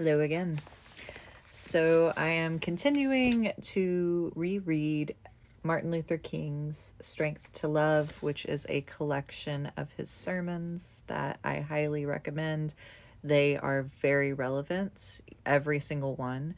Hello again. So I am continuing to reread Martin Luther King's Strength to Love, which is a collection of his sermons that I highly recommend. They are very relevant, every single one,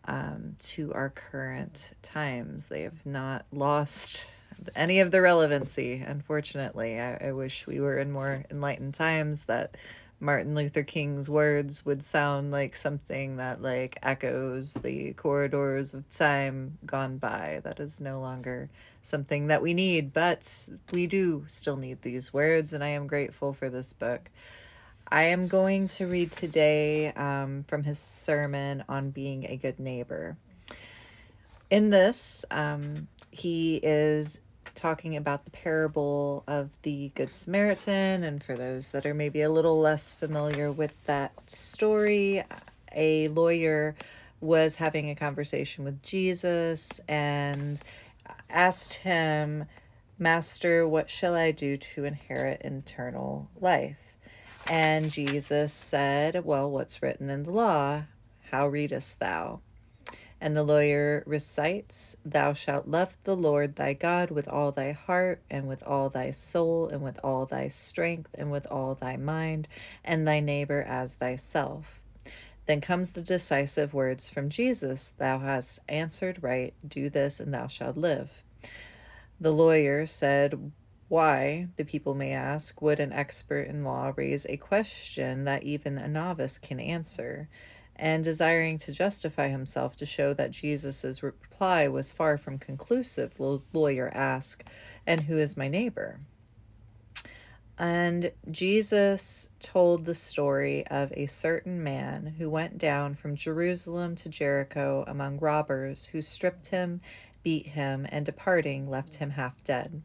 to our current times. They have not lost any of the relevancy, unfortunately. I wish we were in more enlightened times that Martin Luther King's words would sound like something that like echoes the corridors of time gone by. That is no longer something that we need, but we do still need these words, and I am grateful for this book. I am going to read today from his sermon on being a good neighbor. In this, he is talking about the parable of the Good Samaritan. And for those that are maybe a little less familiar with that story, a lawyer was having a conversation with Jesus and asked him, "Master, what shall I do to inherit eternal life?" And Jesus said, "Well, what's written in the law? How readest thou?" And the lawyer recites, "Thou shalt love the Lord thy God with all thy heart, and with all thy soul, and with all thy strength, and with all thy mind, and thy neighbor as thyself." Then comes the decisive words from Jesus, "Thou hast answered right, do this, and thou shalt live." The lawyer said, "Why, the people may ask, would an expert in law raise a question that even a novice can answer?" And desiring to justify himself to show that Jesus' reply was far from conclusive, the lawyer asked, "And who is my neighbor?" And Jesus told the story of a certain man who went down from Jerusalem to Jericho among robbers who stripped him, beat him, and departing left him half dead.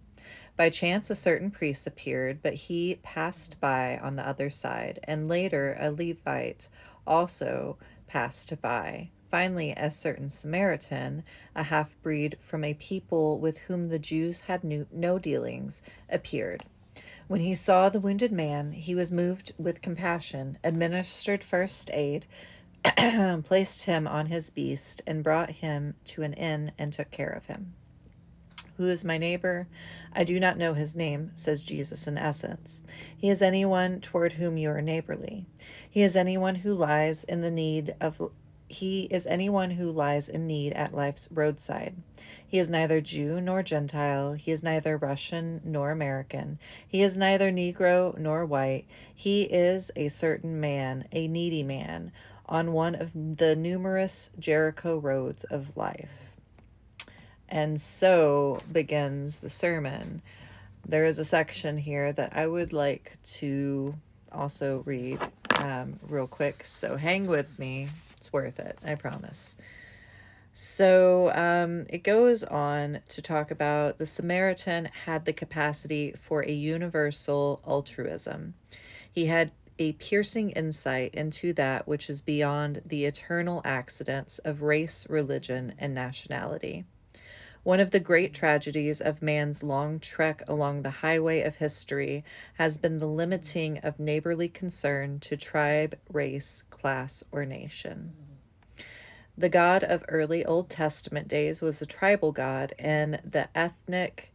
By chance a certain priest appeared, but he passed by on the other side, and later a Levite also passed by. Finally, a certain Samaritan, a half-breed from a people with whom the Jews had no dealings, appeared. When he saw the wounded man, he was moved with compassion, administered first aid, placed him on his beast, and brought him to an inn and took care of him. Who is my neighbor? I do not know his name, says Jesus in essence. He is anyone toward whom you are neighborly. He is anyone who lies in need at life's roadside. He is neither Jew nor Gentile. He is neither Russian nor American. He is neither Negro nor white. He is a certain man, a needy man, on one of the numerous Jericho roads of life. And so begins the sermon. There is a section here that I would like to also read real quick, so hang with me. It's worth it, I promise. So it goes on to talk about the Samaritan had the capacity for a universal altruism. He had a piercing insight into that which is beyond the eternal accidents of race, religion, and nationality. One of the great tragedies of man's long trek along the highway of history has been the limiting of neighborly concern to tribe, race, class, or nation. The God of early Old Testament days was a tribal God, and the ethic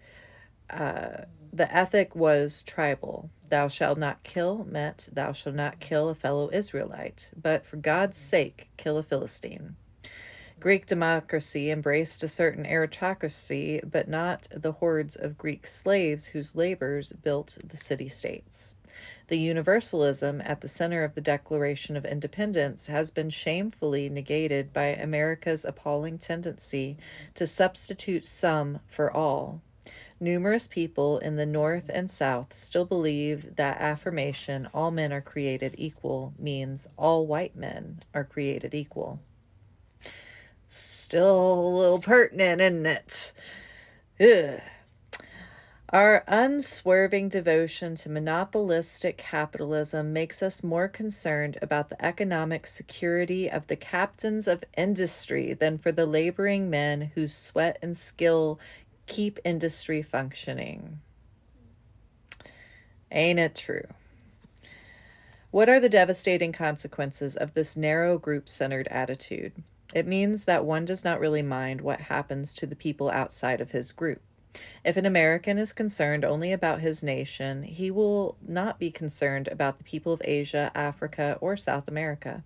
was tribal. "Thou shalt not kill" meant thou shalt not kill a fellow Israelite, but for God's sake, kill a Philistine. Greek democracy embraced a certain aristocracy, but not the hordes of Greek slaves whose labors built the city-states. The universalism at the center of the Declaration of Independence has been shamefully negated by America's appalling tendency to substitute some for all. Numerous people in the North and South still believe that affirmation, "all men are created equal," means all white men are created equal. Still a little pertinent, isn't it? Ugh. Our unswerving devotion to monopolistic capitalism makes us more concerned about the economic security of the captains of industry than for the laboring men whose sweat and skill keep industry functioning. Ain't it true? What are the devastating consequences of this narrow group-centered attitude? It means that one does not really mind what happens to the people outside of his group. If an American is concerned only about his nation, he will not be concerned about the people of Asia, Africa, or South America.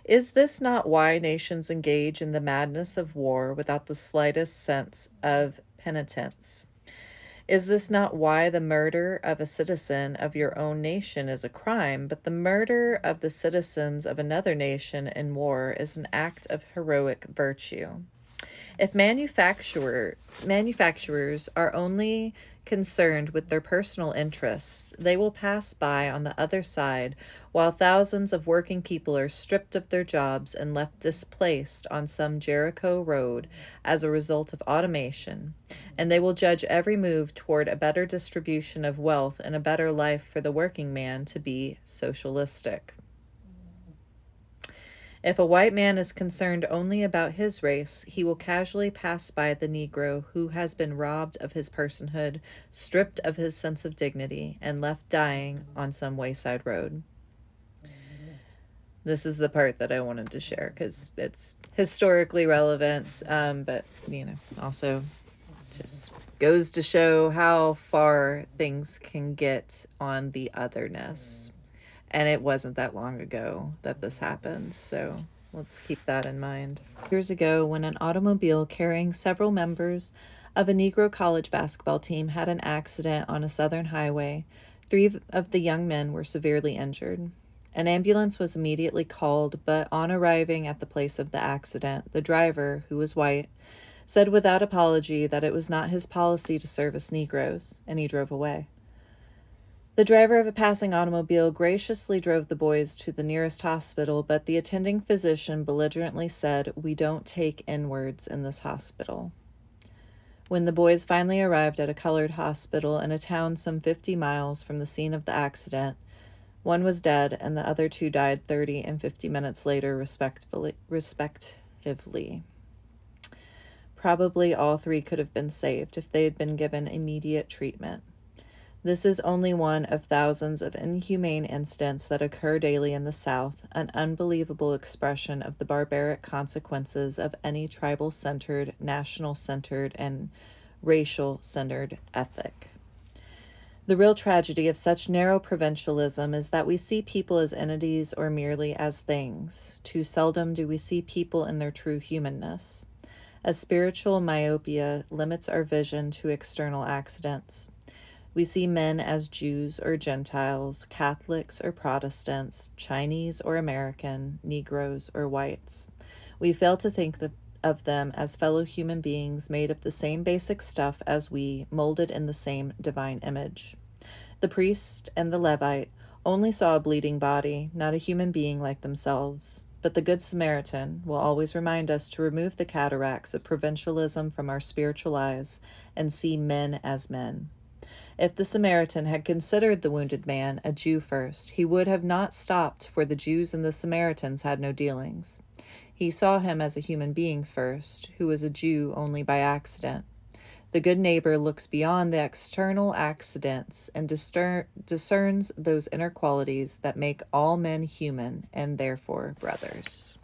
Is this not why nations engage in the madness of war without the slightest sense of penitence? Is this not why the murder of a citizen of your own nation is a crime, but the murder of the citizens of another nation in war is an act of heroic virtue? If manufacturers are only concerned with their personal interests, they will pass by on the other side while thousands of working people are stripped of their jobs and left displaced on some Jericho road as a result of automation, and they will judge every move toward a better distribution of wealth and a better life for the working man to be socialistic. If a white man is concerned only about his race, he will casually pass by the Negro who has been robbed of his personhood, stripped of his sense of dignity, and left dying on some wayside road. This is the part that I wanted to share because it's historically relevant, but, also just goes to show how far things can get on the otherness. And it wasn't that long ago that this happened, so let's keep that in mind. Years ago, when an automobile carrying several members of a Negro college basketball team had an accident on a southern highway, 3 of the young men were severely injured. An ambulance was immediately called, but on arriving at the place of the accident, the driver, who was white, said without apology that it was not his policy to service Negroes, and he drove away. The driver of a passing automobile graciously drove the boys to the nearest hospital, but the attending physician belligerently said, "We don't take N-words in this hospital." When the boys finally arrived at a colored hospital in a town some 50 miles from the scene of the accident, one was dead and the other 2 died 30 and 50 minutes later, respectively. Probably all 3 could have been saved if they had been given immediate treatment. This is only one of thousands of inhumane incidents that occur daily in the South, an unbelievable expression of the barbaric consequences of any tribal-centered, national-centered, and racial-centered ethic. The real tragedy of such narrow provincialism is that we see people as entities or merely as things. Too seldom do we see people in their true humanness. A spiritual myopia limits our vision to external accidents. We see men as Jews or Gentiles, Catholics or Protestants, Chinese or American, Negroes or whites. We fail to think of them as fellow human beings made of the same basic stuff as we, molded in the same divine image. The priest and the Levite only saw a bleeding body, not a human being like themselves. But the Good Samaritan will always remind us to remove the cataracts of provincialism from our spiritual eyes and see men as men. If the Samaritan had considered the wounded man a Jew first, he would have not stopped, for the Jews and the Samaritans had no dealings. He saw him as a human being first, who was a Jew only by accident. The good neighbor looks beyond the external accidents and discerns those inner qualities that make all men human and therefore brothers.